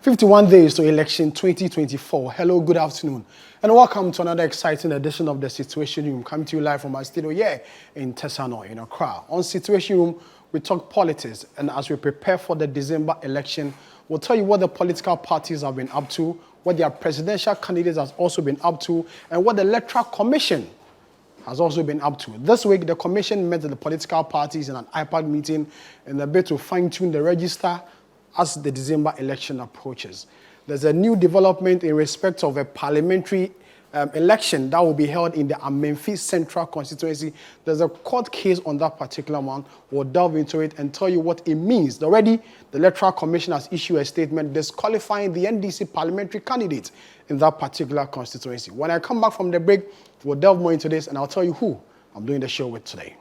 51 days to election 2024. Hello, good afternoon, and welcome to another exciting edition of the Citi'uation Room, coming to you live from our studio here in Tesano, in Accra. On Citi'uation Room, we talk politics, and as we prepare for the December election, we'll tell you what the political parties have been up to, what their presidential candidates has also been up to, and what the Electoral Commission has also been up to. This week, the Commission met with the political parties in an IPAC meeting in a bid to fine-tune the register as the December election approaches. There's a new development in respect of a parliamentary election that will be held in the Akim Central constituency. There's a court case on that particular one. We'll delve into it and tell you what it means. Already, the Electoral Commission has issued a statement disqualifying the NDC parliamentary candidate in that particular constituency. When I come back from the break, we'll delve more into this and I'll tell you who I'm doing the show with today.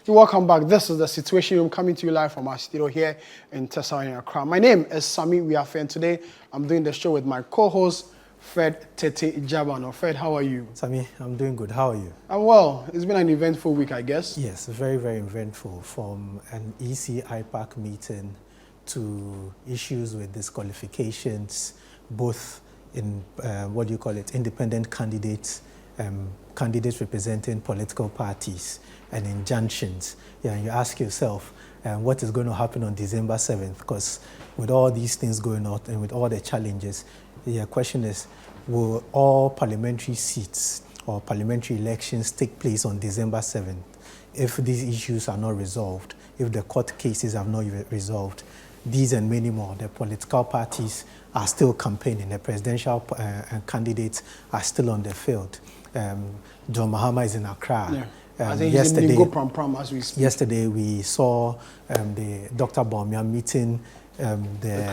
Welcome back. This is the Citi'uation Room, coming to you live from our studio here in Tesano, in Accra. My name is Sami Wiafe, and today I'm doing the show with my co-host, Fred Tete Jabano. Fred, how are you? Sami, I'm doing good. How are you? I'm well. It's been an eventful week, I guess. Yes, very, very eventful. From an EC IPAC meeting to issues with disqualifications, both in, independent candidates, candidates representing political parties, and injunctions. Yeah, and you ask yourself, what is going to happen on December 7th? Because with all these things going on and with all the challenges, the question is, will all parliamentary seats or parliamentary elections take place on December 7th? If these issues are not resolved, if the court cases have not resolved, these and many more, the political parties are still campaigning, the presidential candidates are still on the field. John Mahama is in Accra. Yeah. I think yesterday, he's in Pram as we speak. Yesterday we saw the Dr. Bawumia meeting the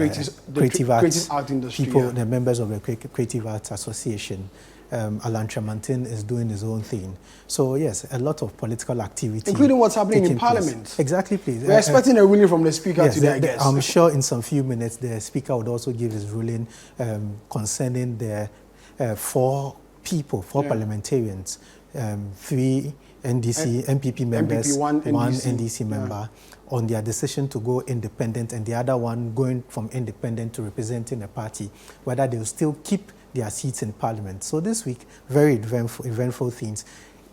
creative art industry, people, the members of the Creative Arts Association. Alan Tremantin is doing his own thing. So yes, a lot of political activity, including what's happening in Parliament. Place. Exactly, please. We're expecting a ruling from the Speaker today, I guess. I'm sure in some few minutes the Speaker would also give his ruling concerning the four parliamentarians, 3 NDC, MPP members, one NDC member, on their decision to go independent, and the other one going from independent to representing a party, whether they'll still keep their seats in Parliament. So this week, very eventful things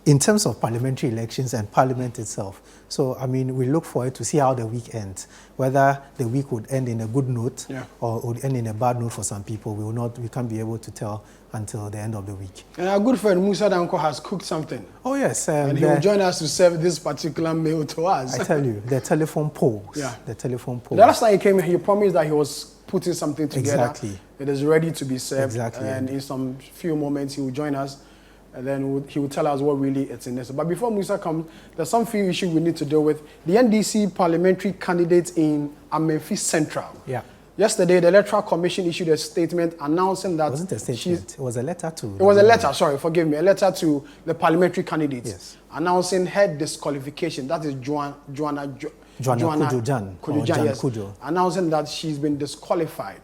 in terms of parliamentary elections and Parliament itself. So, I mean, we look forward to see how the week ends. Whether the week would end in a good note or would end in a bad note for some people, we can't be able to tell until the end of the week. And our good friend Musa Danko has cooked something. Oh, yes. And he will join us to serve this particular meal to us. I tell you, the telephone polls. Yeah. The telephone polls. The last time he came here, he promised that he was putting something together. Exactly. It is ready to be served. Exactly. And in some few moments, he will join us. And then he will tell us what really it's in this. But before Musa comes, there's some few issues we need to deal with. The NDC parliamentary candidates in Akim Central. Yeah. Yesterday, the Electoral Commission issued a statement announcing that... It wasn't a statement. It was a letter to... It was a letter, sorry, forgive me. A letter to the parliamentary candidates. Yes. Announcing her disqualification. That is Joanna Kujo, yes. Announcing that she's been disqualified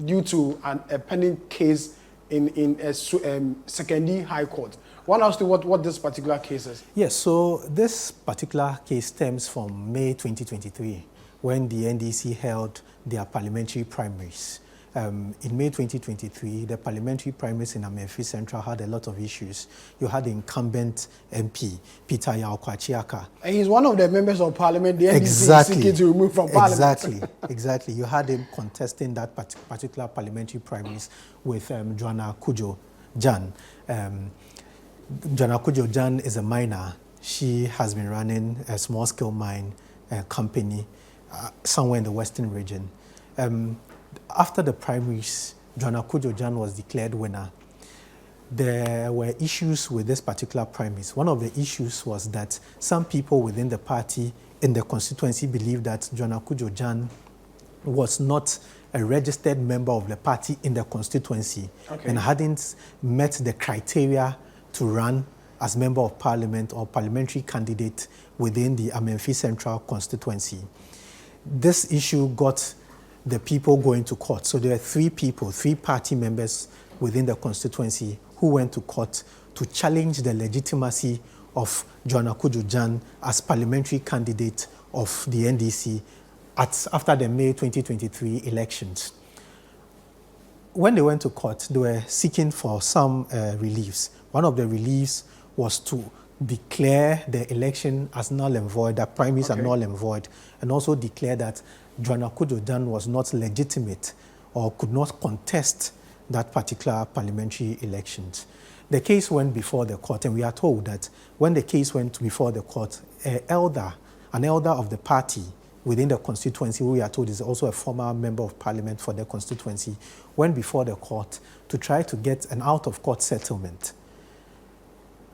due to a pending case in a secondary high court. Want us to what this particular case is? Yes, so this particular case stems from May 2023, when the NDC held their parliamentary primaries. In May 2023, the parliamentary primaries in Akim Central had a lot of issues. You had the incumbent MP, Peter Yaokwachiaka. And he's one of the members of parliament the NDC is seeking to remove from parliament. Exactly. You had him contesting that particular parliamentary primaries with Joanna Kujo Jan. Joanna Kujo Jan is a miner. She has been running a small-scale mine company somewhere in the western region. After the primaries, Joanna Kujo Jan was declared winner. There were issues with this particular primaries. One of the issues was that some people within the party in the constituency believed that Joanna Kujo Jan was not a registered member of the party in the constituency and hadn't met the criteria to run as member of parliament or parliamentary candidate within the Akim Central constituency. This issue got the people going to court. So there are 3 party members within the constituency who went to court to challenge the legitimacy of Joanna Kujo Jan as parliamentary candidate of the NDC after the May 2023 elections. When they went to court, they were seeking for some reliefs. One of the reliefs was to declare the election as null and void, that primaries are null and void, and also declare that Joanna Kujojan was not legitimate or could not contest that particular parliamentary elections. The case went before the court, and we are told that when the case went before the court, an elder of the party within the constituency, who we are told is also a former member of parliament for the constituency, went before the court to try to get an out-of-court settlement.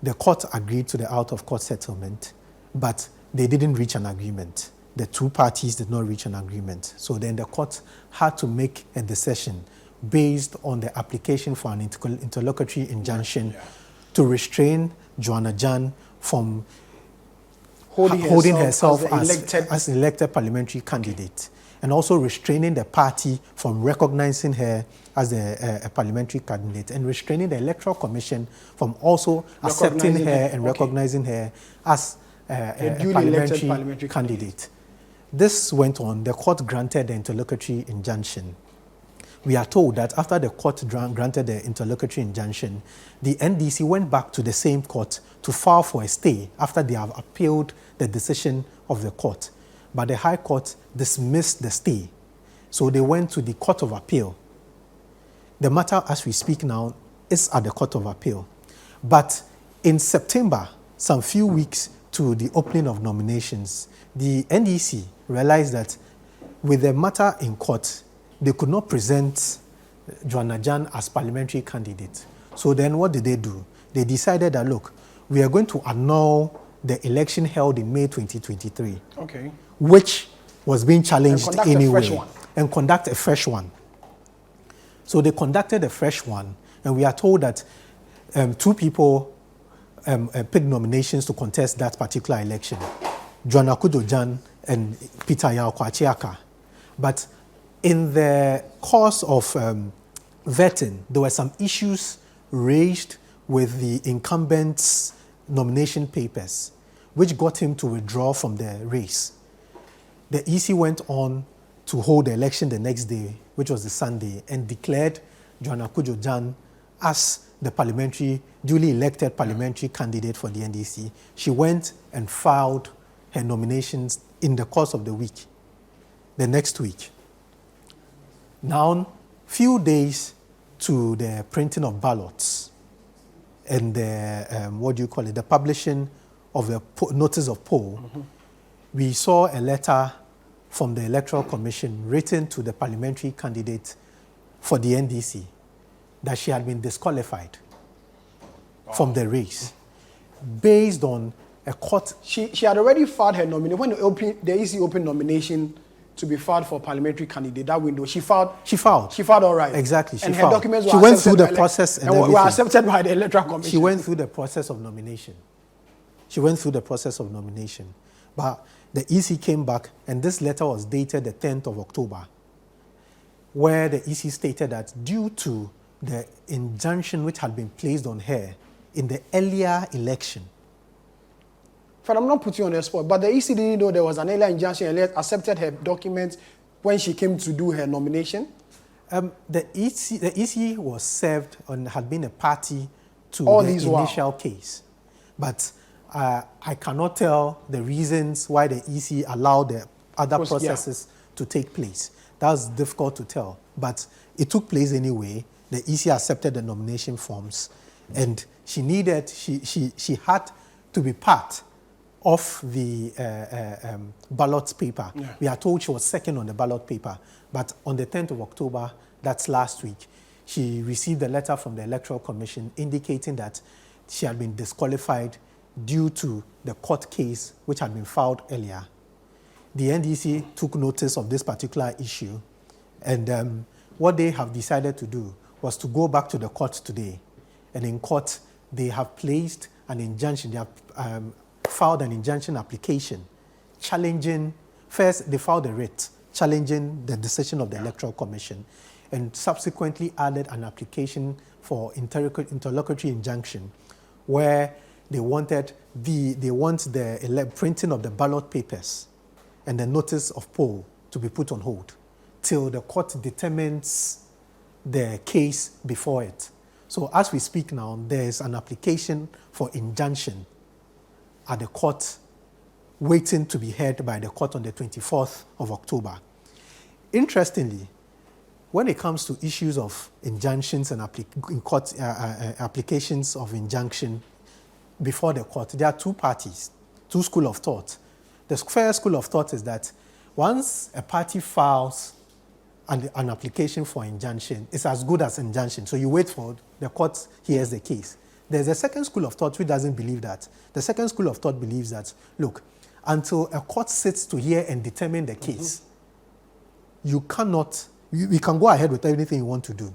The court agreed to the out-of-court settlement, but they didn't reach an agreement. The two parties did not reach an agreement. So then the court had to make a decision based on the application for an interlocutory injunction to restrain Joanna Jan from holding herself as an elected parliamentary candidate, and also restraining the party from recognizing her as a parliamentary candidate, and restraining the Electoral Commission from also accepting her and recognizing her as a parliamentary candidate. This went on. The court granted the interlocutory injunction. We are told that after the court granted the interlocutory injunction, the NDC went back to the same court to file for a stay after they have appealed the decision of the court. But the High Court dismissed the stay. So they went to the Court of Appeal. The matter, as we speak now, is at the Court of Appeal. But in September, some few weeks to the opening of nominations, the NDC realized that with the matter in court, they could not present Joanna Jan as parliamentary candidate. So then what did they do? They decided that, look, we are going to annul the election held in May 2023, which was being challenged anyway, and conduct a fresh one. So they conducted a fresh one, and we are told that two people picked nominations to contest that particular election, Joanna Kujojan and Peter Yao-Kwachiaka. But in the course of vetting, there were some issues raised with the incumbent's nomination papers, which got him to withdraw from the race. The EC went on to hold the election the next day, which was the Sunday, and declared Joanna Kujojan as the duly elected parliamentary candidate for the NDC. She went and filed her nominations in the course of the week, the next week. Now, few days to the printing of ballots and the, the publishing of the notice of poll, we saw a letter from the Electoral Commission written to the parliamentary candidate for the NDC that she had been disqualified from the race based on a court. She had already filed her nomination. When the EC opened nomination to be filed for parliamentary candidate, that window, she filed all right. Exactly. And her documents were went through the process and were accepted by the Electoral Commission. She went through the process of nomination. But the EC came back, and this letter was dated the 10th of October, where the EC stated that due to the injunction which had been placed on her in the earlier election. But I'm not putting you on the spot, but the EC didn't know there was an earlier injunction and accepted her documents when she came to do her nomination? The EC was served and had been a party to the initial case. But I cannot tell the reasons why the EC allowed the other processes to take place. That's difficult to tell. But it took place anyway. The EC accepted the nomination forms, and she had to be part of the ballot paper. Yeah. We are told she was second on the ballot paper, but on the 10th of October, that's last week, she received a letter from the Electoral Commission indicating that she had been disqualified due to the court case which had been filed earlier. The NDC took notice of this particular issue, and what they have decided to do was to go back to the court today. And in court, they have placed an injunction. They have filed an injunction application challenging, first they filed a writ challenging the decision of the Electoral Commission, and subsequently added an application for interlocutory injunction where they want the printing of the ballot papers and the notice of poll to be put on hold till the court determines the case before it. So as we speak now, there is an application for injunction at the court waiting to be heard by the court on the 24th of October. Interestingly, when it comes to issues of injunctions and applications of injunction before the court, there are two parties, two schools of thought. The first school of thought is that once a party files an application for injunction, it's as good as injunction. So you wait for the court hears the case. There's a second school of thought which doesn't believe that. The second school of thought believes that, look, until a court sits to hear and determine the case, you cannot, we can go ahead with everything you want to do.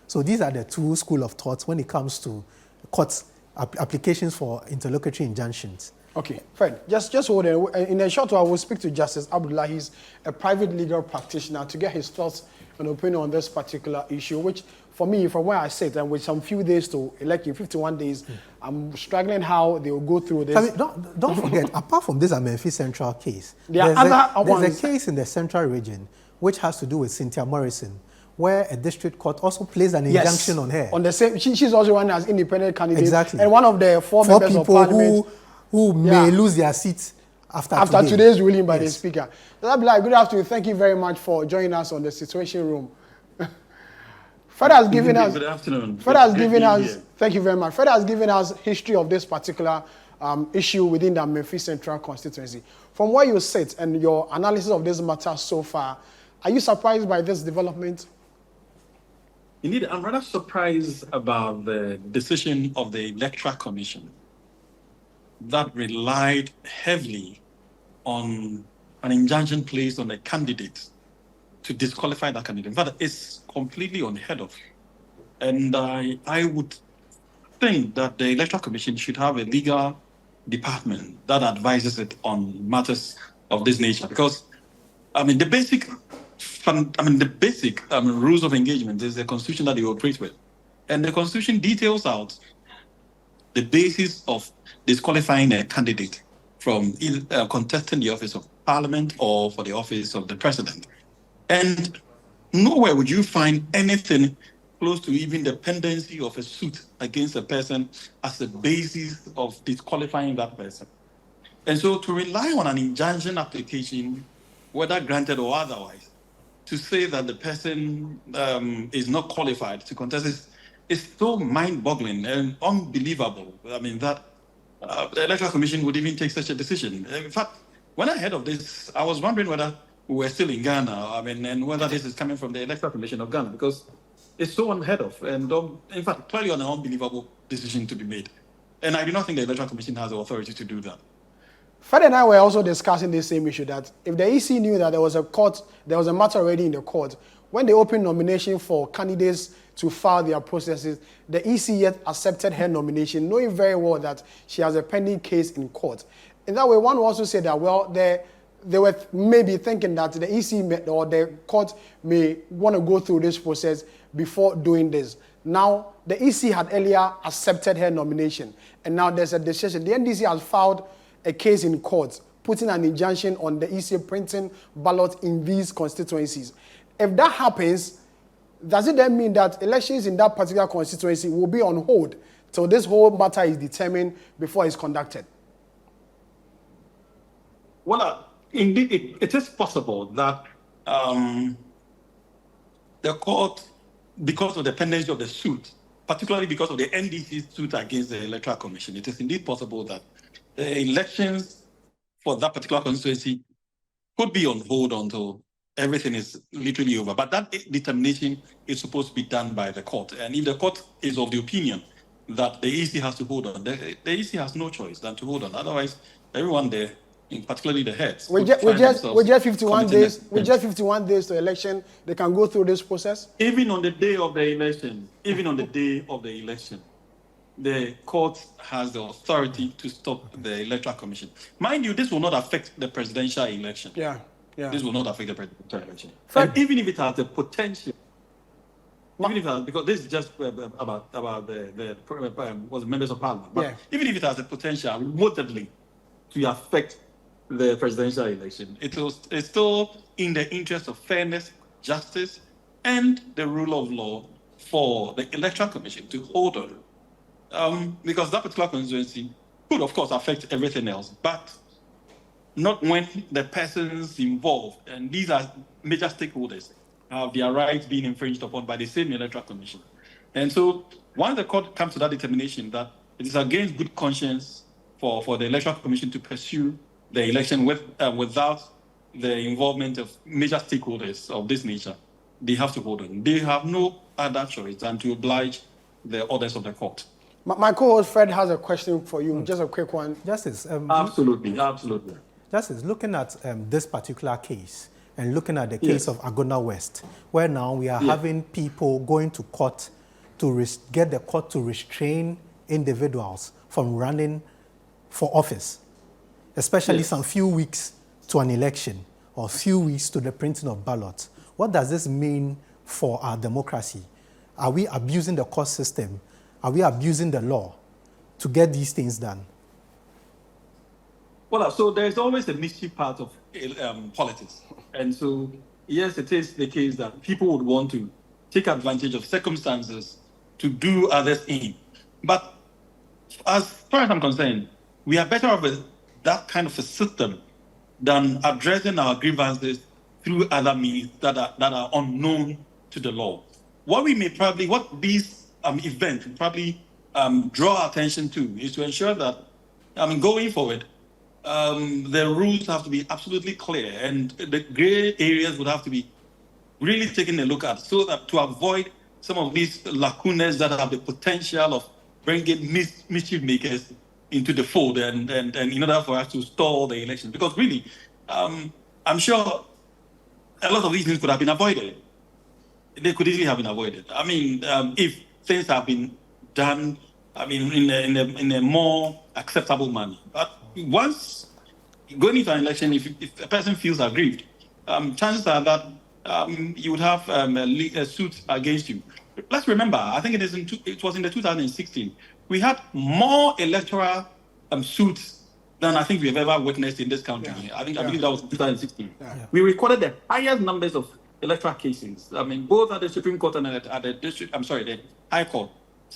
So these are the two school of thoughts when it comes to courts applications for interlocutory injunctions. Okay, Fred, just hold on. In a short while, we'll speak to Justice Abdullah. He's a private legal practitioner to get his thoughts and opinion on this particular issue, which for me, from where I sit, and with some few days to elect in 51 days, I'm struggling how they will go through this. I mean, don't forget, apart from this Akim Central case, there's a case in the Central region which has to do with Cynthia Morrison, where a district court also placed an injunction on her. On the same, she's also run as independent candidate. Exactly. And one of the four members of parliament who may lose their seats after today's ruling by the speaker. Abdullah, good afternoon. Thank you very much for joining us on the Situation Room. Fred has given us. Good afternoon. Fred has given us. Thank you very much. Fred has given us history of this particular issue within the Memphis Central constituency. From where you sit and your analysis of this matter so far, are you surprised by this development? Indeed, I'm rather surprised about the decision of the Electoral Commission that relied heavily on an injunction placed on a candidate to disqualify that candidate. In fact, it's completely unheard of. And I would think that the Electoral Commission should have a legal department that advises it on matters of this nature. Because, I mean, the basic rules of engagement is the Constitution that you operate with. And the Constitution details out the basis of disqualifying a candidate from either contesting the office of Parliament or for the office of the President. And nowhere would you find anything close to even the pendency of a suit against a person as a basis of disqualifying that person. And so to rely on an injunction application, whether granted or otherwise, to say that the person is not qualified to contest is so mind-boggling and unbelievable. I mean, that the Electoral Commission would even take such a decision. In fact, when I heard of this, I was wondering whether we were still in Ghana, and whether this is coming from the Electoral Commission of Ghana, because it's so unheard of, and in fact, clearly an unbelievable decision to be made. And I do not think the Electoral Commission has the authority to do that. Fred and I were also discussing the same issue, that if the EC knew that there was a matter already in the court, when they opened nomination for candidates to file their processes, the EC yet accepted her nomination, knowing very well that she has a pending case in court. In that way, one will also say that, well, they were maybe thinking that the EC or the court may want to go through this process before doing this. Now, the EC had earlier accepted her nomination, and now there's a decision. The NDC has filed a case in court, putting an injunction on the EC printing ballots in these constituencies. If that happens, does it then mean that elections in that particular constituency will be on hold till this whole matter is determined before it's conducted? Well, indeed, it is possible that the court, because of the pendency of the suit, particularly because of the NDC suit against the Electoral Commission, it is indeed possible that the elections for that particular constituency could be on hold until everything is literally over. But that determination is supposed to be done by the court. And if the court is of the opinion that the EC has to hold on, the EC has no choice than to hold on. Otherwise, everyone there, particularly the heads, with just 51 days, with just 51 days to election, they can go through this process. Even on the day of the election, the court has the authority to stop the Electoral Commission. Mind you, this will not affect the presidential election. Yeah. This will not affect the presidential election. And even if it has the potential, because this is just about the members of Parliament. But even if it has the potential remotely to affect the presidential election. It's still in the interest of fairness, justice, and the rule of law for the Electoral Commission to hold on. Because that particular constituency could, of course, affect everything else, but not when the persons involved, and these are major stakeholders, have their rights being infringed upon by the same Electoral Commission. And so once the court comes to that determination that it is against good conscience for the Electoral Commission to pursue the election without the involvement of major stakeholders of this nature, they have to hold on. They have no other choice than to oblige the orders of the court. My co-host Fred has a question for you, just a quick one. Justice. Absolutely. Justice, looking at this particular case and looking at the case of Agona West, where now we are having people going to court to get the court to restrain individuals from running for office, especially some few weeks to an election or few weeks to the printing of ballots. What does this mean for our democracy? Are we abusing the court system? Are we abusing the law to get these things done? Well, so there's always a mischief part of politics. And so, yes, it is the case that people would want to take advantage of circumstances to do others in. But as far as I'm concerned, we are better off with that kind of a system than addressing our grievances through other means that are unknown to the law. What these events probably draw our attention to is to ensure that, going forward, the rules have to be absolutely clear and the gray areas would have to be really taken a look at so that to avoid some of these lacunas that have the potential of bringing mischief makers into the fold and in order for us to stall the election. Because really, I'm sure a lot of these things could have been avoided. They could easily have been avoided. If things have been done, in a more acceptable manner. But once going into an election, if a person feels aggrieved, chances are that you would have a suit against you. Let's remember, I think it was in the 2016, we had more electoral suits than I think we've ever witnessed in this country. I believe that was 2016. We recorded the highest numbers of electoral cases. Both at the Supreme Court and at the High Court.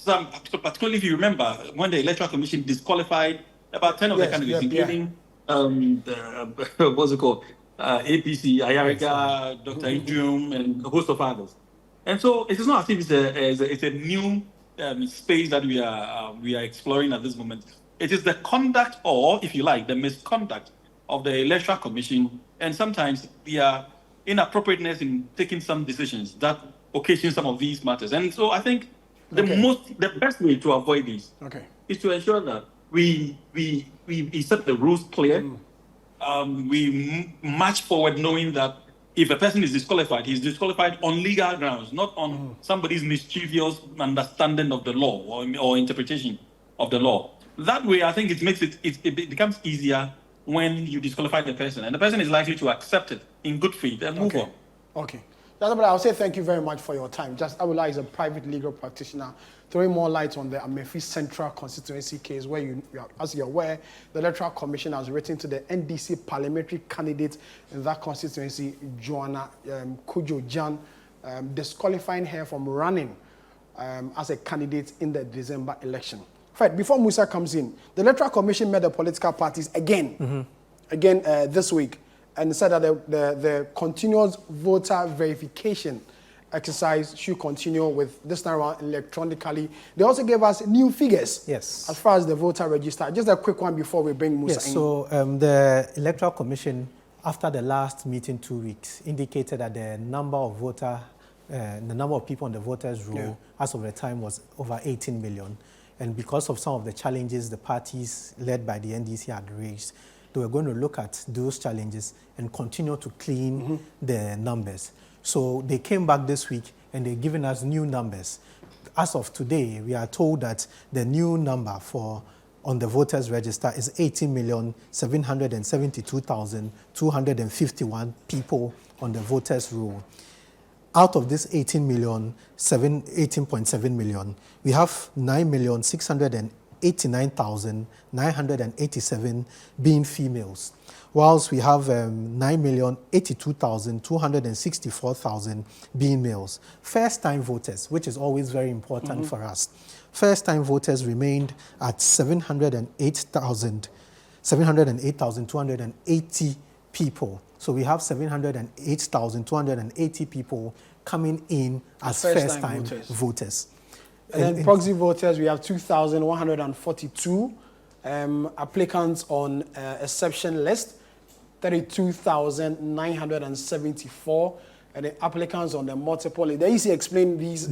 Particularly if you remember when the Electoral Commission disqualified about 10 of the candidates, including what's it called? APC, Ayariga, Dr. Idrium, and a host of others. And so it is not as if it's a new space that we are exploring at this moment. It is the conduct, or if you like, the misconduct of the Electoral Commission, and sometimes their inappropriateness in taking some decisions that occasion some of these matters. And so I think the best way to avoid this is to ensure that we set the rules clear. We march forward knowing that if a person is disqualified, he's disqualified on legal grounds, not on somebody's mischievous understanding of the law or interpretation of the law. That way, I think it becomes easier when you disqualify the person, and the person is likely to accept it in good faith and move on. Okay. I'll say thank you very much for your time. Abdullah is a private legal practitioner, throwing more light on the Akim Central constituency case where as you're aware, the Electoral Commission has written to the NDC parliamentary candidate in that constituency, Joanna Kujo Jan, disqualifying her from running as a candidate in the December election. Fred, before Musa comes in, the Electoral Commission met the political parties again this week, and said that the continuous voter verification exercise should continue with this time around electronically. They also gave us new figures as far as the voter register. Just a quick one before we bring Musa in. So the Electoral Commission, after the last meeting 2 weeks, indicated that the number of people on the voters' roll as of the time was over 18 million. And because of some of the challenges the parties led by the NDC had raised, they were going to look at those challenges and continue to clean the numbers. So they came back this week and they're giving us new numbers. As of today, we are told that the new number on the voters register is 18,772,251 people on the voters roll. Out of this 18.7 million, we have 9,608,000 89,987 being females, whilst we have 9,082,264 being males. First-time voters, which is always very important for us. First-time voters remained at 708,280 people. So we have 708,280 people coming in as first-time voters. And then proxy voters, we have 2,142 applicants on exception list, 32,974, and the applicants on the multiple list. They easily explain these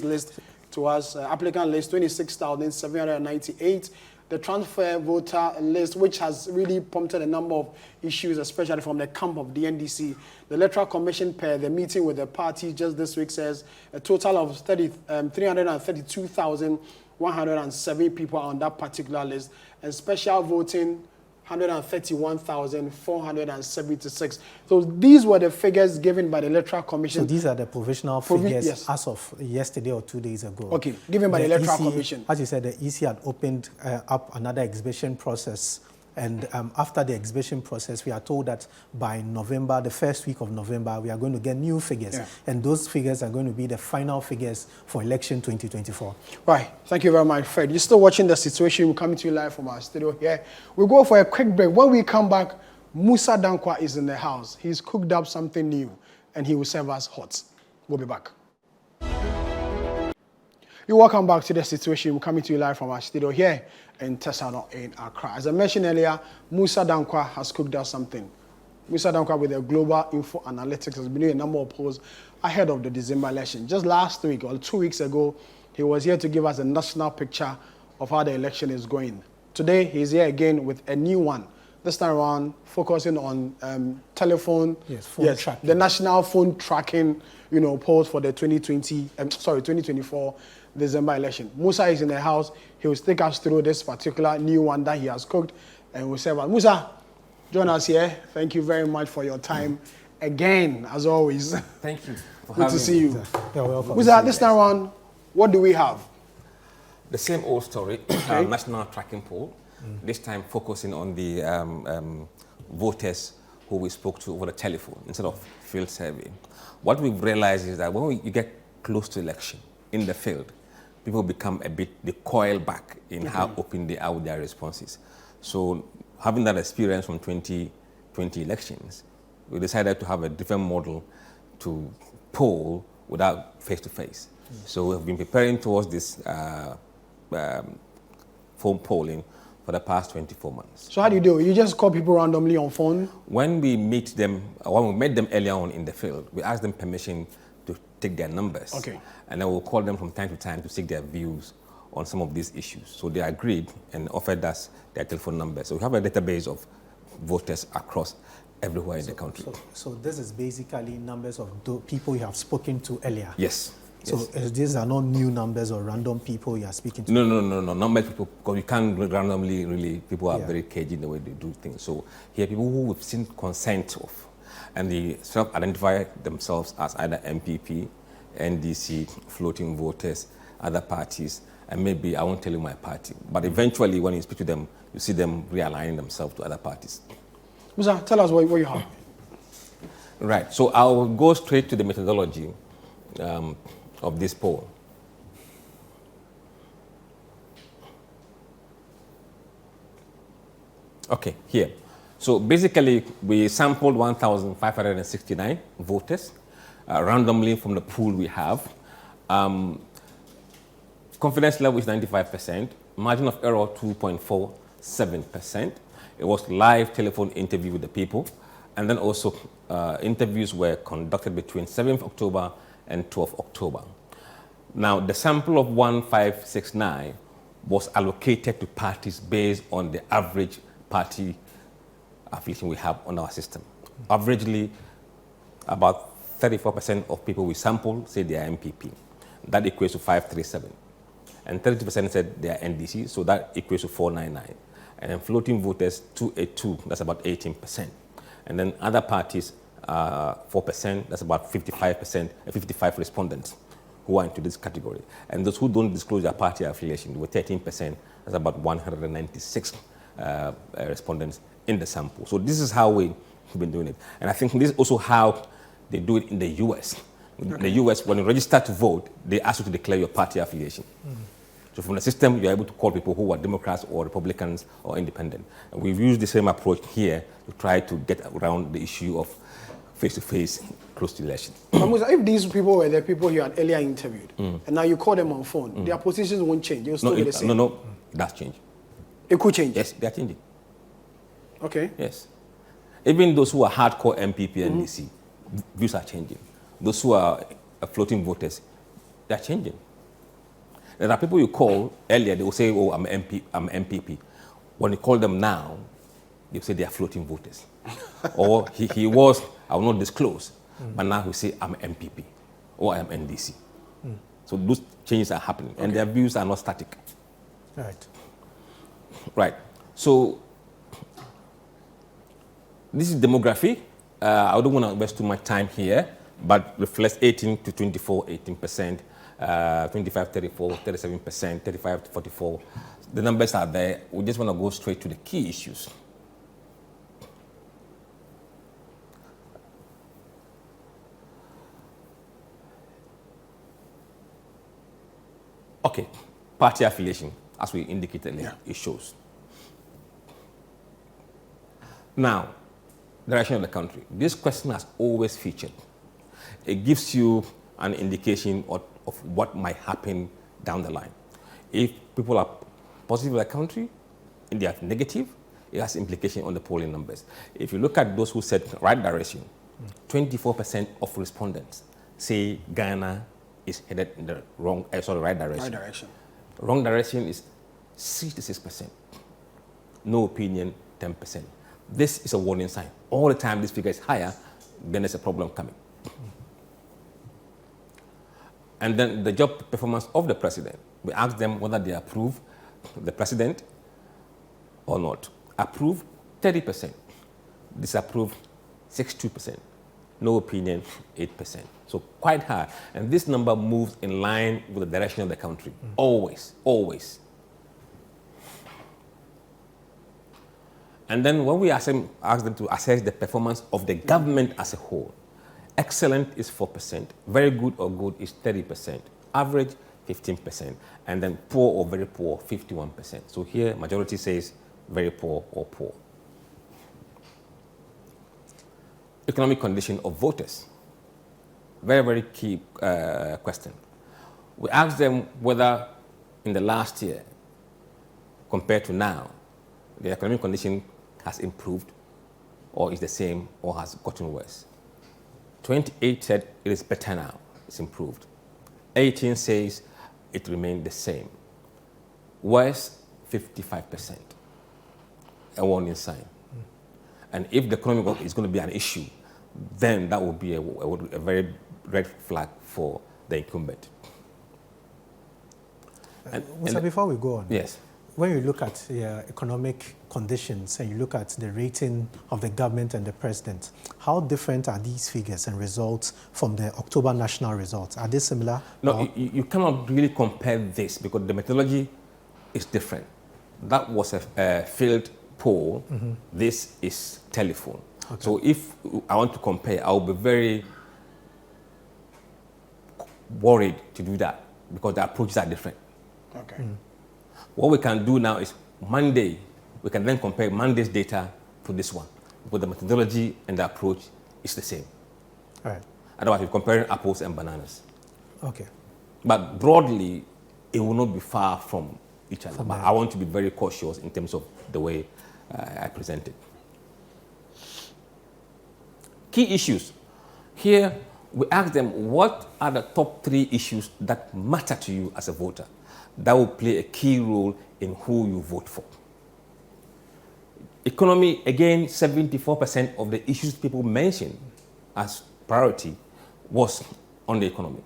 lists to us. Applicant list, 26,798. The transfer voter list, which has really prompted a number of issues, especially from the camp of the NDC. The Electoral Commission, per the meeting with the party just this week, says a total of 332,107 people are on that particular list, and special voting, 131,476. So these were the figures given by the Electoral Commission. So these are the provisional figures as of yesterday or 2 days ago. Okay, given by the Electoral Commission. As you said, the EC had opened up another exhibition process. And after the exhibition process, we are told that by November, the first week of November, we are going to get new figures. Yeah. And those figures are going to be the final figures for election 2024. Right. Thank you very much, Fred. You're still watching The Situation. We're coming to you live from our studio here. We'll go for a quick break. When we come back, Musa Dankwa is in the house. He's cooked up something new, and he will serve us hot. We'll be back. You're welcome back to The Situation. We're coming to you live from our studio here in Tesano in Accra. As I mentioned earlier, Musa Dankwa has cooked up something. Musa Dankwa with the Global Info Analytics has been doing a number of polls ahead of the December election. Just last week or 2 weeks ago, he was here to give us a national picture of how the election is going. Today, he's here again with a new one. This time around, focusing on telephone, tracking. The national phone tracking, polls for the 2024 December election. Musa is in the house. He will take us through this particular new one that he has cooked, and we'll serve us. Musa, join us here. Thank you very much for your time again, as always. Thank you for Good to see you. You're welcome. Musa, this time around, what do we have? The same old story, national tracking poll, this time focusing on the voters who we spoke to over the telephone instead of field survey. What we've realized is that when you get close to election in the field, people become they coil back in how open they are with their responses. So having that experience from 2020 elections, we decided to have a different model to poll without face-to-face. So we've been preparing towards this phone polling for the past 24 months. So how do you do it? You just call people randomly on phone? When we meet them, when we met them earlier on in the field, we asked them permission to take their numbers. Okay. And then we'll call them from time to time to seek their views on some of these issues. So they agreed and offered us their telephone numbers. So we have a database of voters across everywhere in the country. So this is basically numbers of people you have spoken to earlier? Yes. So these are not new numbers or random people you are speaking to? No. Number people, because you can't randomly, really, people are very cagey in the way they do things. So here, people who we've seen consent of, and they self-identify themselves as either MPP, NDC, floating voters, other parties, and maybe, I won't tell you my party, but eventually when you speak to them, you see them realigning themselves to other parties. Musa, tell us what you have. Right, so I'll go straight to the methodology of this poll. Okay, here. So basically, we sampled 1,569 voters randomly from the pool we have. Confidence level is 95%, margin of error 2.47%. It was live telephone interview with the people, and then also interviews were conducted between 7th October and 12th October. Now, the sample of 1,569 was allocated to parties based on the average party affiliation we have on our system. Averagely, about 34% of people we sampled say they are MPP. That equates to 537. And 30% said they are NDC, so that equates to 499. And then floating voters, 282, that's about 18%. And then other parties, 4%, that's about 55%, 55 respondents who are into this category. And those who don't disclose their party affiliation were 13%. That's about 196 respondents in the sample. So this is how we've been doing it. And I think this is also how they do it in the US. In the US, when you register to vote, they ask you to declare your party affiliation. So from the system, you're able to call people who are Democrats or Republicans or independent. And we've used the same approach here to try to get around the issue of face-to-face close to the election. If these people were the people you had earlier interviewed, and now you call them on phone, their positions won't change. They'll still be the same. No, that's changed. It could change. Yes, they are changing. Okay. Yes. Even those who are hardcore MPP and DC, views are changing. Those who are floating voters, they are changing. There are people you call earlier, they will say, oh, I'm MPP. When you call them now, they say they are floating voters. Or he was, I will not disclose, but now he say, I'm MPP or I'm NDC. So those changes are happening, and their views are not static. Right. Right. So this is demography. I don't want to invest too much time here, but reflects 18 to 24, 18%, 25, 34, 37%, 35 to 44. The numbers are there. We just want to go straight to the key issues. Okay, party affiliation, as we indicated, it shows. Now, direction of the country. This question has always featured. It gives you an indication of what might happen down the line. If people are positive in the country, and they are negative, it has implication on the polling numbers. If you look at those who said right direction, 24% of respondents say Ghana is headed in the right direction. Right direction. Wrong direction is 66%. No opinion, 10%. This is a warning sign. All the time this figure is higher, then there's a problem coming. And then the job performance of the president. We ask them whether they approve the president or not. Approve, 30%. Disapprove, 62%. No opinion, 8%. So quite high. And this number moves in line with the direction of the country. Always, always. And then when we ask them to assess the performance of the government as a whole, excellent is 4%, very good or good is 30%, average 15%, and then poor or very poor 51%. So here majority says very poor or poor. Economic condition of voters. Very, very key question. We asked them whether in the last year, compared to now, the economic condition has improved or is the same or has gotten worse. 28 said it is better now, it's improved. 18 says it remained the same. Worse, 55%, a warning sign. And if the economy is going to be an issue, then that would be a very red flag for the incumbent. Musa, before we go on, yes, when you look at economic conditions and you look at the rating of the government and the president, how different are these figures and results from the October national results? Are they similar? No, you cannot really compare this because the methodology is different. That was a field poll. This is telephone. Okay. So if I want to compare, I will be very worried to do that because the approaches are different. Okay. What we can do now is Monday, we can then compare Monday's data to this one, but the methodology and the approach is the same. All right. Otherwise, we're comparing apples and bananas. Okay. But broadly, it will not be far from each other. But I want to be very cautious in terms of the way I present it. Key issues. Here, we ask them, what are the top 3 issues that matter to you as a voter? That will play a key role in who you vote for. Economy, again, 74% of the issues people mentioned as priority was on the economy.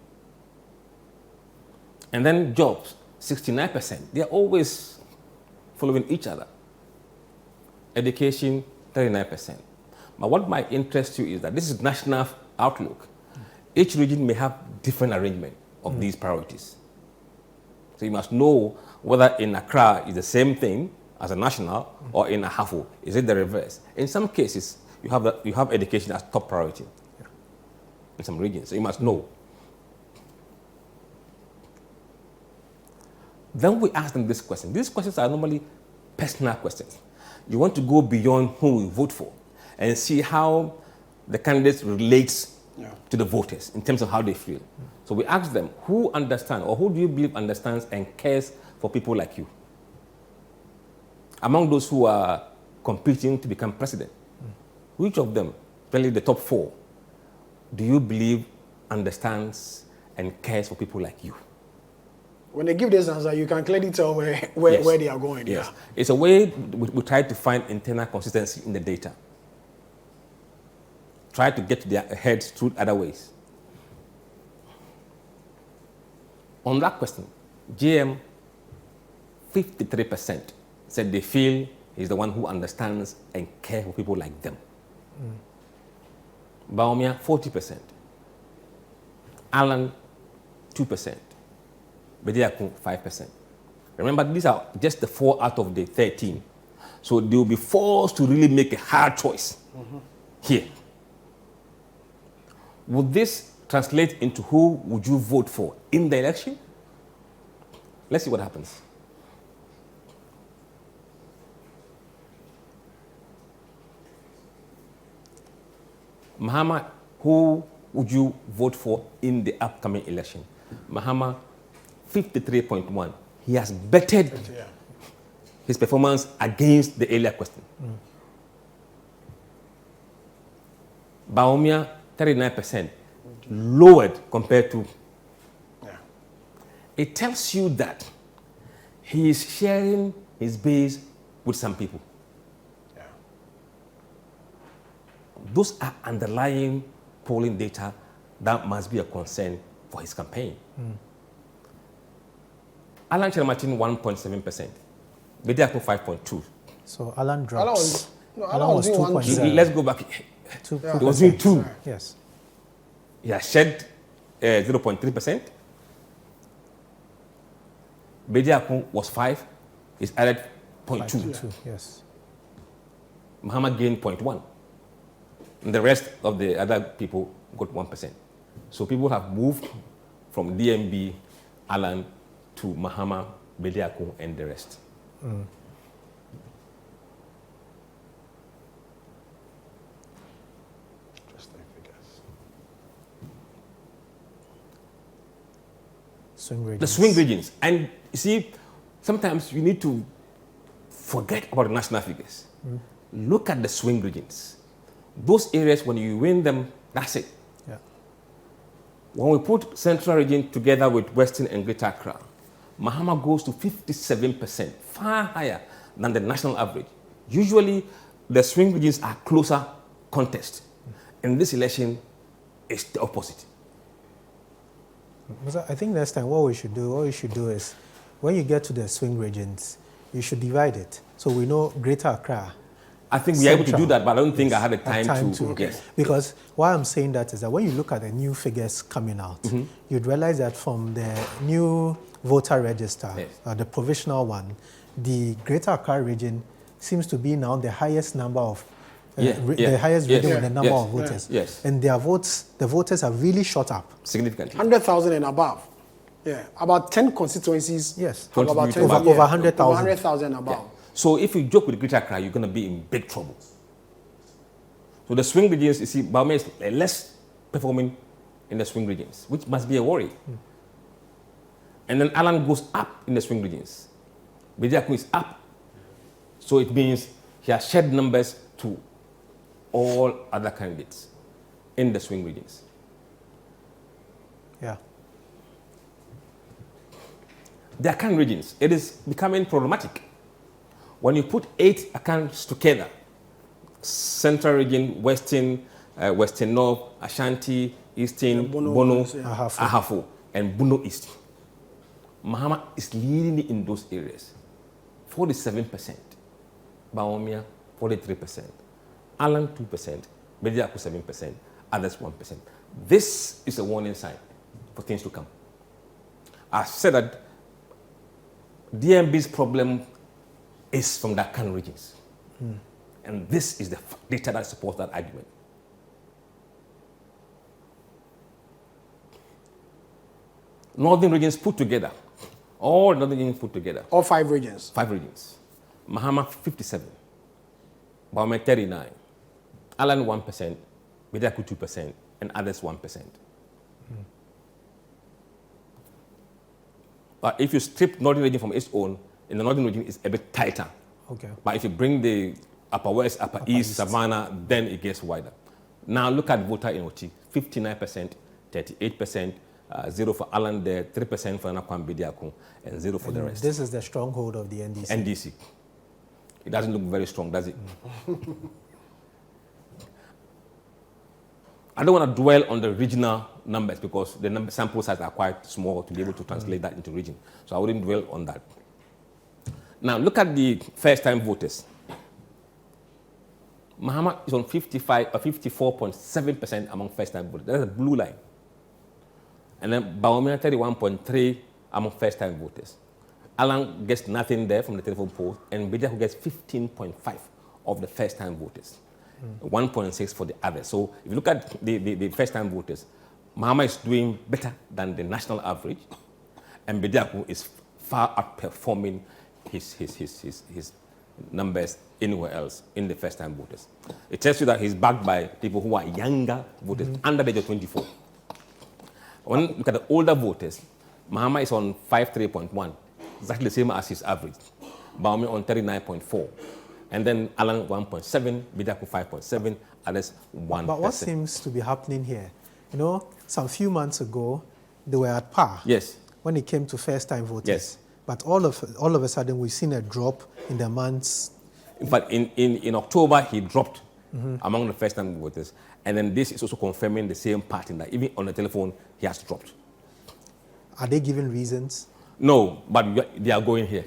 And then jobs, 69%. They're always following each other. Education, 39%. But what might interest you is that this is national outlook. Each region may have different arrangement of these priorities. So you must know whether in Accra is the same thing as a national or in Ahafo. Is it the reverse? In some cases, you have education as top priority in some regions. So you must know. Then we ask them this question. These questions are normally personal questions. You want to go beyond who you vote for and see how the candidates relates to the voters in terms of how they feel. So we ask them, who understands or who do you believe understands and cares for people like you? Among those who are competing to become president, which of them, really the top 4, do you believe understands and cares for people like you? When they give this answer, you can clearly tell where they are going. Yes. It's a way we try to find internal consistency in the data. Try to get to their heads through other ways. On that question, GM, 53% said they feel he's the one who understands and cares for people like them. Baumia, 40%. Alan, 2%. Bediakun, 5%. Remember, these are just the 4 out of the 13. So they will be forced to really make a hard choice here. Would this translate into who would you vote for in the election? Let's see what happens. Mahama, who would you vote for in the upcoming election? Mahama, 53.1. He has bettered his performance against the earlier question. Baumia, 39%, lowered compared to. It tells you that he is sharing his base with some people. Those are underlying polling data that must be a concern for his campaign. Alan Chermatin, 1.7%. Bediako, 5.2. So Alan drops. Alan was 2.0. Let's go back. He was doing 2. Yes. He has shed 0.3%. Bediako was 5. He's added 0.2. Yes. Muhammad gained 0.1. And the rest of the other people got 1%. So people have moved from DMB, Alan, to Mahama, Bediako, and the rest. Interesting figures. Swing regions. The swing regions. And you see, sometimes you need to forget about the national figures. Look at the swing regions. Those areas, when you win them, that's it. Yeah. When we put Central region together with Western and Greater Accra, Mahama goes to 57%, far higher than the national average. Usually, the swing regions are closer contest. In this election, it's the opposite. I think next time what we should do is, when you get to the swing regions, you should divide it. So we know Greater Accra. I think we are able to do that, but I don't think I had the time to. Yes. Because why I'm saying that is that when you look at the new figures coming out, you'd realize that from the new voter register, the provisional one, the Greater Accra region seems to be now the highest number of, the highest region with the number of voters. Yes. And their votes, the voters have really shot up. Significantly. 100,000 and above. Yeah, about 10 constituencies. Yes. Have about 10, over 100,000. 100,000 above. Yeah. So if you joke with Greater Accra, you're going to be in big trouble. So the swing regions, you see, Baume is less performing in the swing regions, which must be a worry. And then Alan goes up in the swing regions. Bediako is up. So it means he has shared numbers to all other candidates in the swing regions. Yeah. The Akan regions, it is becoming problematic. When you put 8 accounts together, Central region, Western, Western North, Ashanti, Eastern, Bono, Ahafo, and Buno East. Mahama is leading in those areas. 47%. Baomia, 43%. Alan, 2%. Bediako, 7%. Others, 1%. This is a warning sign for things to come. I've said that DMB's problem is from the Kano regions. And this is the data that supports that argument. Northern regions put together, all northern regions put together. All 5 regions. 5 regions. Mahama 57, Baume 39, Alan 1%, Bidaku 2%, and others 1%. But if you strip northern region from its own, in the northern region it's a bit tighter. Okay. But if you bring the upper west, upper east, Savannah, then it gets wider. Now look at voter in Oti, 59%, 38%, 0 for Alan there, 3% for Anakwam Bidiaku, and 0 for the rest. This is the stronghold of the NDC. NDC. It doesn't look very strong, does it? I don't want to dwell on the regional numbers because the sample size are quite small to be able to translate that into region. So I wouldn't dwell on that. Now look at the first-time voters. Mahama is on 54.7% among first-time voters. That's a blue line. And then Bawumia 31.3 among first-time voters. Alan gets nothing there from the telephone poll, and Bidia gets 15.5 of the first-time voters. 1.6 for the others. So if you look at the first-time voters, Mahama is doing better than the national average, and Bidiaku is far outperforming his numbers anywhere else in the first-time voters. It tells you that he's backed by people who are younger voters, under the age of 24. When you look at the older voters, Mahama is on 53.1, exactly the same as his average. Bawumia on 39.4. And then Alan 1.7, Bidaku 5.7, others 1%. But what seems to be happening here, you know, some few months ago, they were at par. Yes. When it came to first-time voters. Yes. But all of a sudden, we've seen a drop in the months. But in October, he dropped among the first-time voters. And then this is also confirming the same pattern that even on the telephone, he has dropped. Are they giving reasons? No, but they are going here.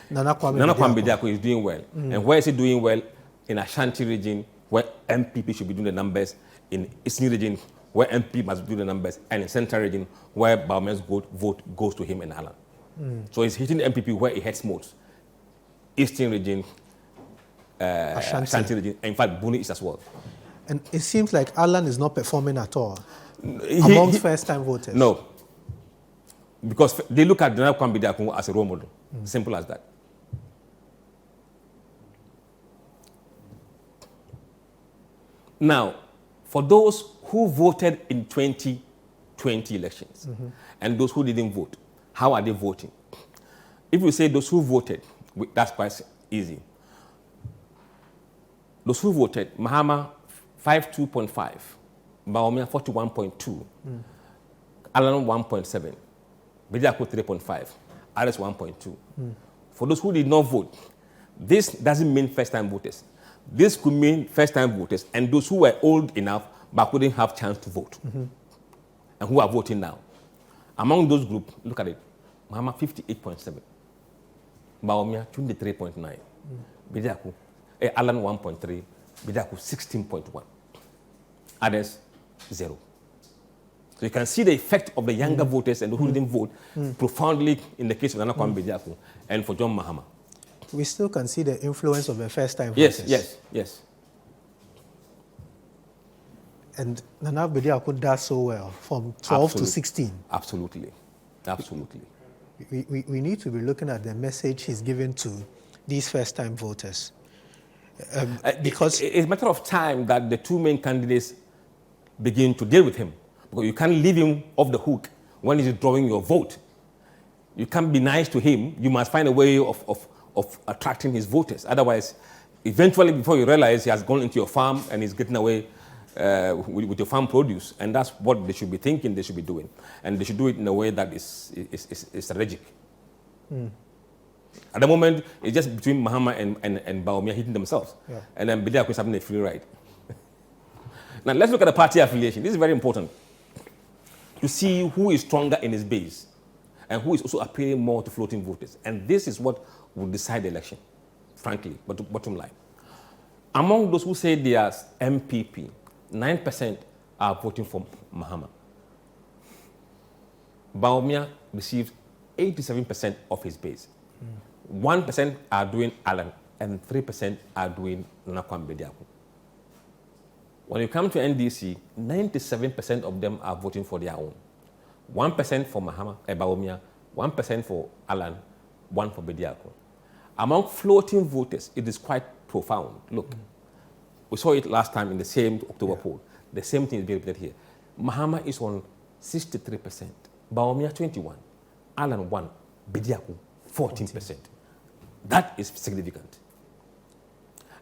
Nana Kwame Bediako is doing well. And where is he doing well? In Ashanti region, where MPP should be doing the numbers. In Eastern region, where MP must do the numbers. And in Central region, where Baumia's vote goes to him and Alan. So he's hitting the MPP where he hits most. Eastern region, Ashanti region, and in fact, Buni is as well. And it seems like Alan is not performing at all amongst first-time voters. No. Because they look at Nana Kwame Bediako as a role model. Simple as that. Now, for those who voted in 2020 elections and those who didn't vote, how are they voting? If we say those who voted, that's quite easy. Those who voted, Mahama 52.5, Bawumia 41.2, Alan 1.7, Bidiako 3.5, others 1.2. For those who did not vote, this doesn't mean first-time voters. This could mean first-time voters and those who were old enough but couldn't have chance to vote and who are voting now. Among those groups, look at it, Mahama 58.7, Bawumia 23.9, Bidiako, Alan 1.3, Bidiako 16.1, others 0. So you can see the effect of the younger voters and those who didn't vote profoundly in the case of Nana Kwame Bediako and for John Mahama. We still can see the influence of the first-time voters. Yes. And Nana Bediako does so well from 12 to 16. Absolutely. We need to be looking at the message he's given to these first-time voters. Because it's a matter of time that the two main candidates begin to deal with him. Because you can't leave him off the hook when he's drawing your vote. You can't be nice to him. You must find a way of attracting his voters. Otherwise, eventually, before you realize, he has gone into your farm and he's getting away with your farm produce. And that's what they should be thinking they should be doing. And they should do it in a way that is strategic. At the moment, it's just between Mahama and Bawumia hitting themselves. Yeah. And then Bidiako is having a free ride. Now, let's look at the party affiliation. This is very important to see who is stronger in his base and who is also appealing more to floating voters. And this is what will decide the election, frankly, but bottom line. Among those who say they are MPP, 9% are voting for Mahama. Baumia receives 87% of his base. 1% are doing Alan, and 3% are doing Nakwam Bediako. When you come to NDC, 97% of them are voting for their own. 1% for Baumia, 1% for Alan, 1% for Bediako. Among floating voters, it is quite profound. Look, we saw it last time in the same October poll. The same thing is being repeated here. Mahama is on 63%, Baumia 21%, Alan 1%, Bediako 14%. That is significant.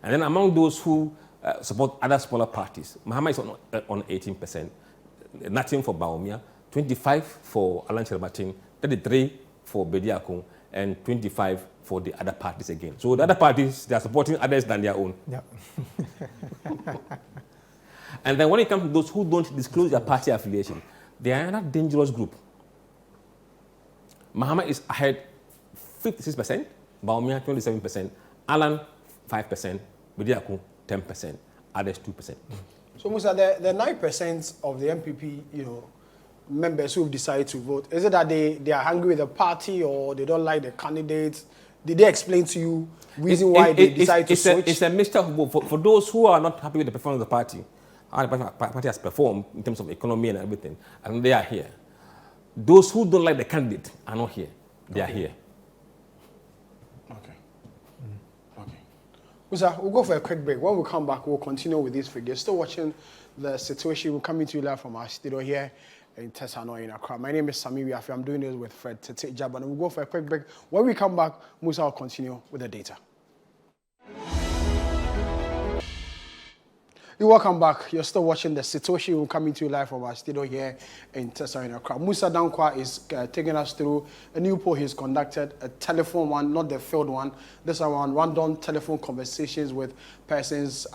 And then among those who support other smaller parties, Mahama is on 18%, nothing for Baumia, 25% for Alan Chermatin, 33% for Bediako, and 25% for the other parties again. So the other parties, they are supporting others than their own. Yeah. And then when it comes to those who don't disclose their party affiliation, they are another dangerous group. Mahama is ahead 56%, Baumia 27%, Alan 5%, Bediako 10%, others 2%. So Musa, the 9% of the MPP, members who decide to vote, is it that they are angry with the party or they don't like the candidates? Did they explain to you reason why they decide to switch? It's a mixture of both. For those who are not happy with the performance of the party, how the party has performed in terms of economy and everything, and they are here. Those who don't like the candidate are not here. They are here. Okay. Okay. Musa, we'll go for a quick break. When we come back, we'll continue with these figures. Still watching the situation. We're coming to you live from our studio here in Tesano in Accra. My name is Sami Wiafi. I'm doing this with Fred Tete-Jab, and we'll go for a quick break. When we come back, Musa will continue with the data. You're welcome back. You're still watching the Citi'uation. We're coming to you live from our studio here in Tesano in Accra. Musa Dankwa is taking us through a new poll he's conducted, a telephone one, not the field one. This is around random telephone conversations with persons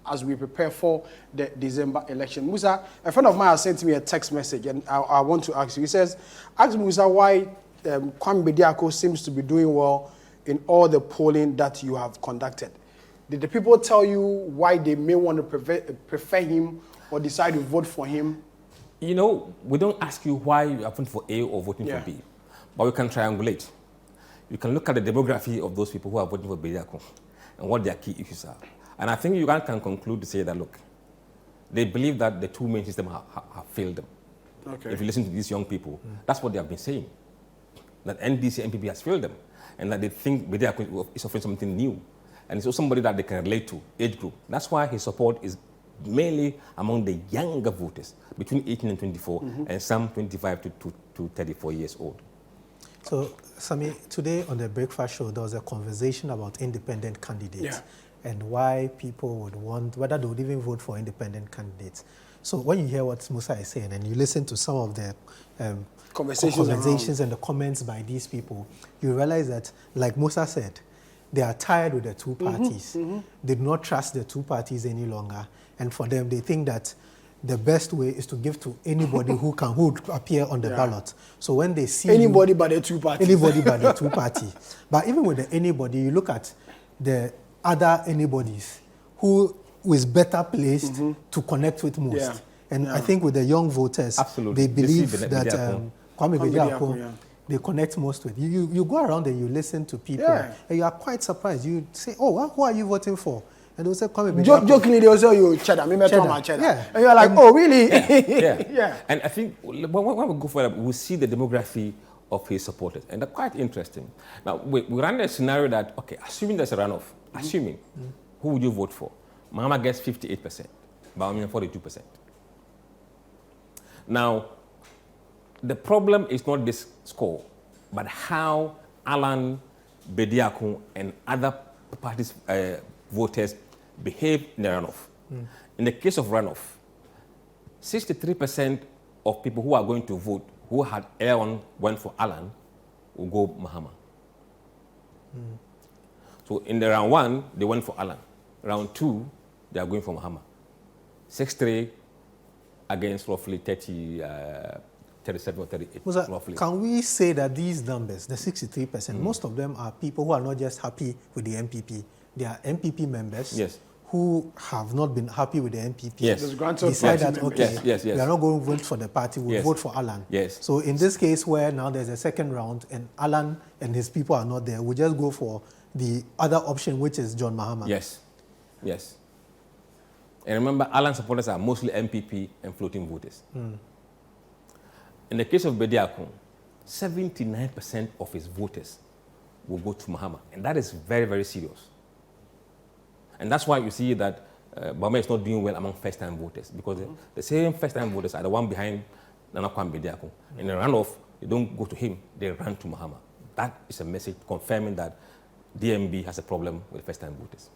as we prepare for the December election. Musa, a friend of mine has sent me a text message, and I want to ask you. He says, ask Musa why Kwame Bediako seems to be doing well in all the polling that you have conducted. Did the people tell you why they may want to prefer him or decide to vote for him? We don't ask you why you are voting for A or voting for B, but we can triangulate. You can look at the demography of those people who are voting for Bediako and what their key issues are. And I think you can conclude to say that, look, they believe that the two main systems have failed them. Okay. If you listen to these young people, that's what they have been saying, that NDC, MPP has failed them, and that they think Bediako is offering something new. And it's also somebody that they can relate to, age group. That's why his support is mainly among the younger voters, between 18 and 24, and some 25 to 34 years old. So, Sami, today on the Breakfast Show, there was a conversation about independent candidates and why people would want, whether they would even vote for independent candidates. So when you hear what Musa is saying and you listen to some of the conversations and the comments by these people, you realize that, like Musa said, they are tired with the two parties. They do not trust the two parties any longer. And for them, they think that the best way is to give to anybody who would appear on the ballot. So when they see anybody but the two parties. Anybody but the two parties. But even with the anybody, you look at the other anybodies who is better placed to connect with most. And I think with the young voters, they believe that Kwame Bediako, they connect most with. You go around and you listen to people, and you are quite surprised. You say, oh, who are you voting for? And they'll say, Kwame Bediako. Jokingly, they'll say, you cheddar, me cheddar. Yeah. And you're like, oh, really? Yeah. And I think when we go forward, we'll see the demography of his supporters. And they're quite interesting. Now, we ran a scenario that, okay, assuming there's a runoff, who would you vote for? Mahama gets 58%, Baumia 42%. Now, the problem is not this score, but how Alan, Bediako, and other parties' voters behave in the runoff. In the case of runoff, 63% of people who are going to vote, who had earlier went for Alan, will go Mahama. So in the round one, they went for Alan. Round two, they are going for Mahama. 6-3 against roughly 37 or 38, Musa, roughly. Can we say that these numbers, the 63%, most of them are people who are not just happy with the MPP. They are MPP members who have not been happy with the NPP Yes. decide that, okay, yes. we are not going to vote for the party, we'll Yes. vote for Alan. Yes. So in this case where now there's a second round and Alan and his people are not there, we just go for the other option, which is John Mahama. Yes. Yes. And remember, Alan supporters are mostly MPP and floating voters. In the case of Bediakun, 79% of his voters will go to Mahama. And that is very, very serious. And that's why you see that Bawumia is not doing well among first-time voters, because the same first-time voters are the one behind Nana Kwame Bediakun. In the runoff, they don't go to him, they run to Mahama. That is a message confirming that DMB has a problem with first-time voters.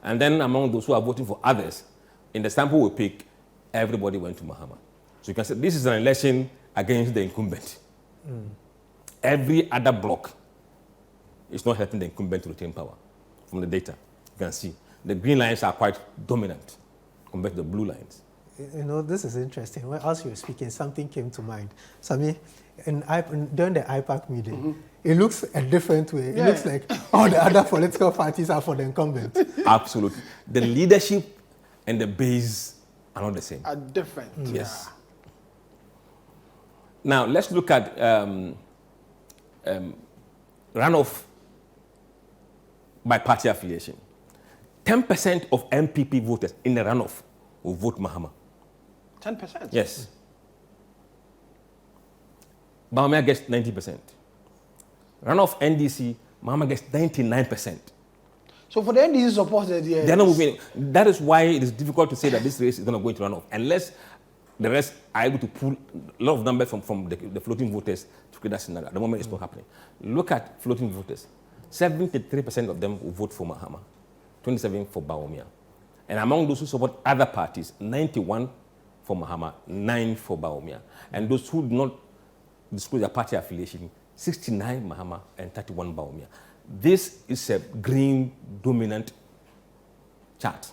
And then among those who are voting for others, in the sample we pick, everybody went to Mahama. So you can say this is an election against the incumbent. Every other bloc is not helping the incumbent to retain power. From the data, you can see the green lines are quite dominant compared to the blue lines. You know, this is interesting. When as you were speaking, something came to mind. Sami, during the IPAC meeting, it looks a different way. It looks like all the other political parties are for the incumbent. Absolutely. The leadership and the base are not the same. Are different. Yes. Now, let's look at runoff by party affiliation. 10% of MPP voters in the runoff will vote Mahama. 10%? Yes. Bawumia gets 90%. Runoff NDC, Mahama gets 99%. So for the NDC supporters, they're not moving. That is why it is difficult to say that this race is going to go into runoff, unless the rest are able to pull a lot of numbers from the floating voters to create that scenario. At the moment, it's not happening. Look at floating voters. 73% of them will vote for Mahama, 27% for Bawumia. And among those who support other parties, 91% for Mahama, 9% for Bawumia. And those who do not disclose their party affiliation, 69% Mahama and 31% Bawumia. This is a green dominant chart,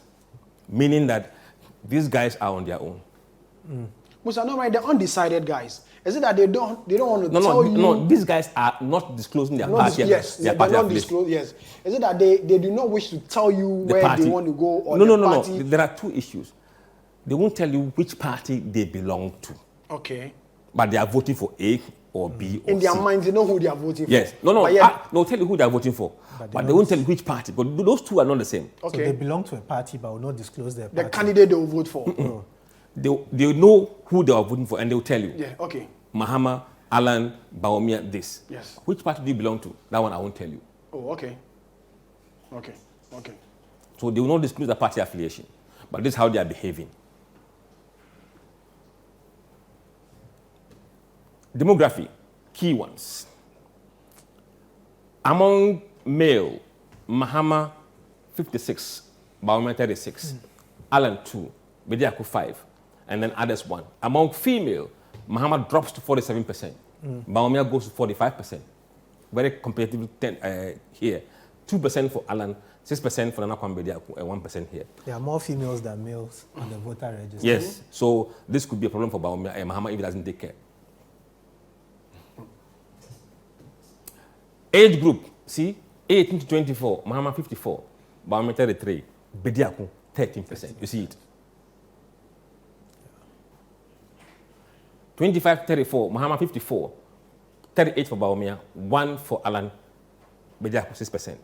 meaning that these guys are on their own. Musa, no, right? The undecided guys. Is it that they don't want to tell you? No, these guys are not disclosing their party. Yes, their they're party not affiliation. disclosed. Yes. Is it that they do not wish to tell you where they want to go or no, party? There are two issues. They won't tell you which party they belong to. Okay. But they are voting for A or B or In their C. minds, they know who they are voting Yes. for. They'll tell you who they are voting for. But they won't tell you which party. But those two are not the same. So they belong to a party but will not disclose their party. The candidate they will vote for. They know who they are voting for and they'll tell you. Yeah, okay. Mahama, Alan, Bawumia, this. Yes. Which party do you belong to? That one I won't tell you. Oh, okay. Okay. So they will not disclose the party affiliation. But this is how they are behaving. Demography, key ones. Among male, Mahama 56, Bawumia 36, Alan 2, Bediakun 5, and then others 1. Among female, Mahama drops to 47%. Bawumia goes to 45%. Very competitive here. 2% for Alan, 6% for Nana Kwame Bediakun, and 1% here. There are more females than males on the voter register. Yes, so this could be a problem for Bawumia and Mahama if he doesn't take care. Age group, see, 18 to 24, Mahama 54, Bawumia 33, Bediakun 13%. You see it. 25 to 34, Mahama 54, 38 for Bawumia, 1 for Alan, Bediakun 6%.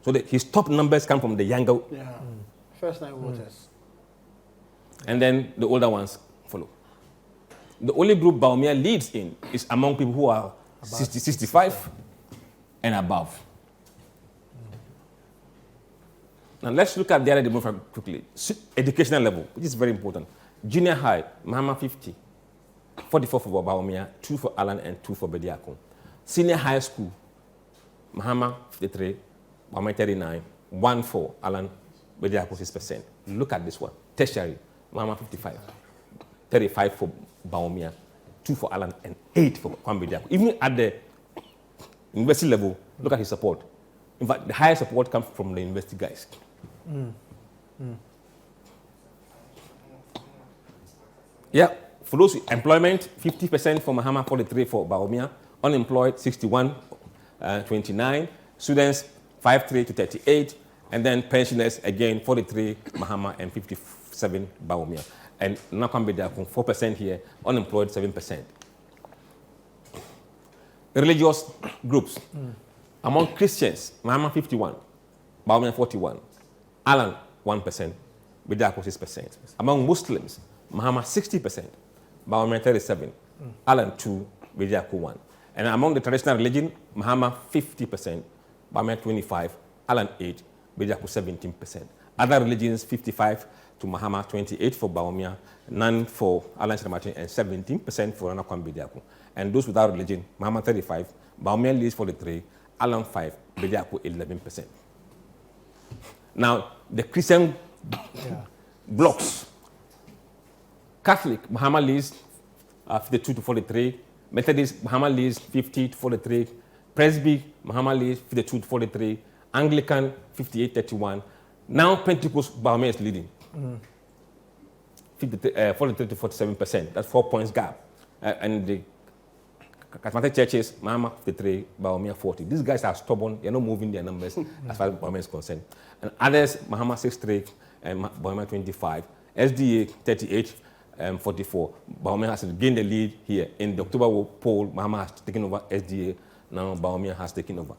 So his top numbers come from the younger. First-time voters. And then the older ones follow. The only group Bawumia leads in is among people who are 60, 65 and above. Now let's look at the other demographic quickly. Educational level, which is very important. Junior high, Mahama 50, 44 for Bawumia, 2 for Alan and 2 for Bediakun. Senior high school, Mahama 53, Bawumia 39, 1 for Alan, Bediakun 6%. Look at this one. Tertiary, Mahama 55, 35 for Bawumia, 2 for Alan and 8 for Kwame Bediakun. Even at the university level, look at his support. In fact, the highest support comes from the university guys. Yeah, for those with employment, 50% for Mahama, 43 for Bawumia. Unemployed, 61, 29. Students, 53 to 38. And then pensioners, again, 43, Mahama, and 57, Bawumia. And Nakwambe Diakun, 4% here, unemployed, 7%. Religious groups. Among Christians, Mahama 51, Bawumia 41, Alan 1%, Bediako 6%. Among Muslims, Mahama 60%, Bawumia 37, Alan 2, Bediako 1. And among the traditional religion, Mahama 50%, Bawumia 25, Alan 8, Bediako 17%. Other religions, 55 to Mahama, 28 for Bawumia, none for Alan Shramati, and 17% for Anakwam Bediako. And those without religion, Mahama 35, Bawumia leads 43, Alan 5, Bediako 11%. Now, the Christian blocks. Catholic, Mahama leads 52 to 43. Methodist, Mahama leads 50 to 43. Presby, Mahama leads 52 to 43. Anglican, 58-31. Now Pentecost, Bawumia is leading. 43 to 47%. That's 4 points gap. And the charismatic churches, Mahama 53, Bawumia 40. These guys are stubborn. They're not moving their numbers as far as Bawumia is concerned. And others, Mahama 63 and Bawumia 25. SDA 38 and 44. Bawumia has gained the lead here. In the October poll, Mahama has taken over SDA. Now Bawumia has taken over.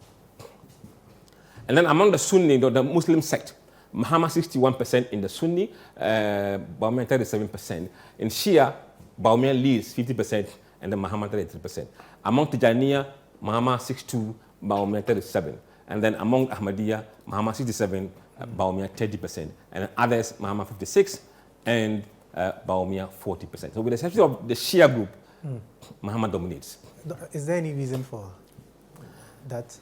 And then among the Sunni, the Muslim sect, Mahama 61% in the Sunni, Bawumia 37%. In Shia, Bawumia leads 50% and then Mahama 33%. Among Tijaniya, Mahama 62, Bawumia 37. And then among Ahmadiyya, Mahama 67, Bawumia 30%. And others, Mahama 56 and Bawumia 40%. So with the exception of the Shia group, Mahama dominates. Is there any reason for that?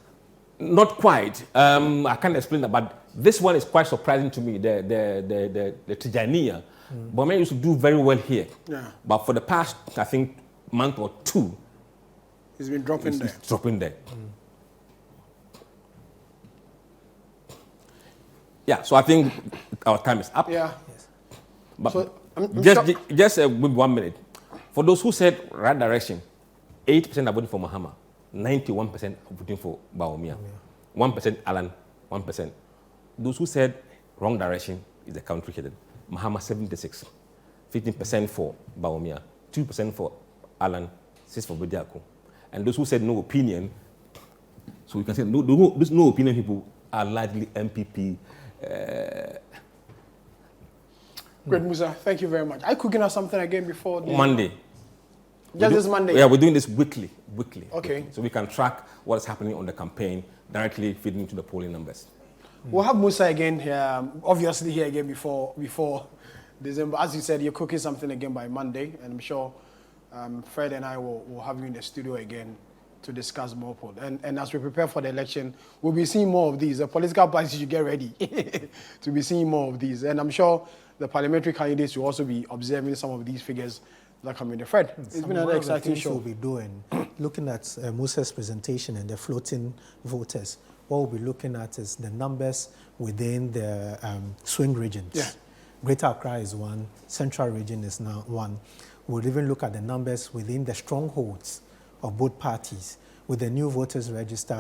Not quite. I can't explain that, but this one is quite surprising to me. The Tijaniya, Bawumia used to do very well here. Yeah. But for the past, I think, month or two, It's been dropping there. it's dropping there. Yeah, so I think our time is up. Yeah. But So, I'm just maybe 1 minute. For those who said right direction, 80% are voting for Mahama, 91% are voting for Bawumia, 1% Alan, 1%. Those who said wrong direction is the country headed. Mahama 76, 15% for Bawumia, 2% for Alan, 6% for Bediako. And those who said no opinion, so we can say those no opinion people are largely MPP. Great, Musa. Thank you very much. Are you cooking us something again before Monday. Just this Monday? Yeah, we're doing this weekly. Okay. So we can track what is happening on the campaign, directly feeding into the polling numbers. We'll have Musa again here, obviously here again before December. As you said, you're cooking something again by Monday, and I'm sure Fred and I will have you in the studio again to discuss more polls. And as we prepare for the election, we'll be seeing more of these. The political parties should get ready to be seeing more of these. And I'm sure the parliamentary candidates will also be observing some of these figures that come in. Fred, it's been another exciting show. We'll be doing, looking at Musa's presentation and the floating voters. What we'll be looking at is the numbers within the swing regions. Yeah. Greater Accra is one, Central region is now one. We'll even look at the numbers within the strongholds of both parties. With the new voters register,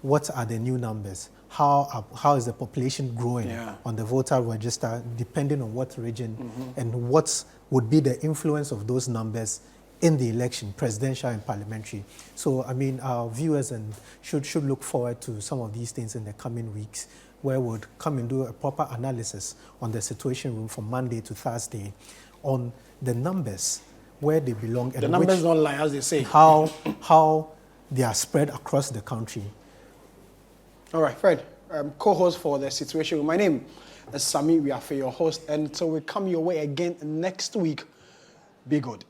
what are the new numbers? How is the population growing on the voter register, depending on what region, and what would be the influence of those numbers in the election, presidential and parliamentary. So, I mean, our viewers should look forward to some of these things in the coming weeks, where we'll come and do a proper analysis on the Situation Room from Monday to Thursday on the numbers, where they belong, and the numbers don't lie, as they say. How they are spread across the country. All right, Fred, co-host for the Situation Room. My name is Sami. We are for your host, and so we come your way again next week. Be good.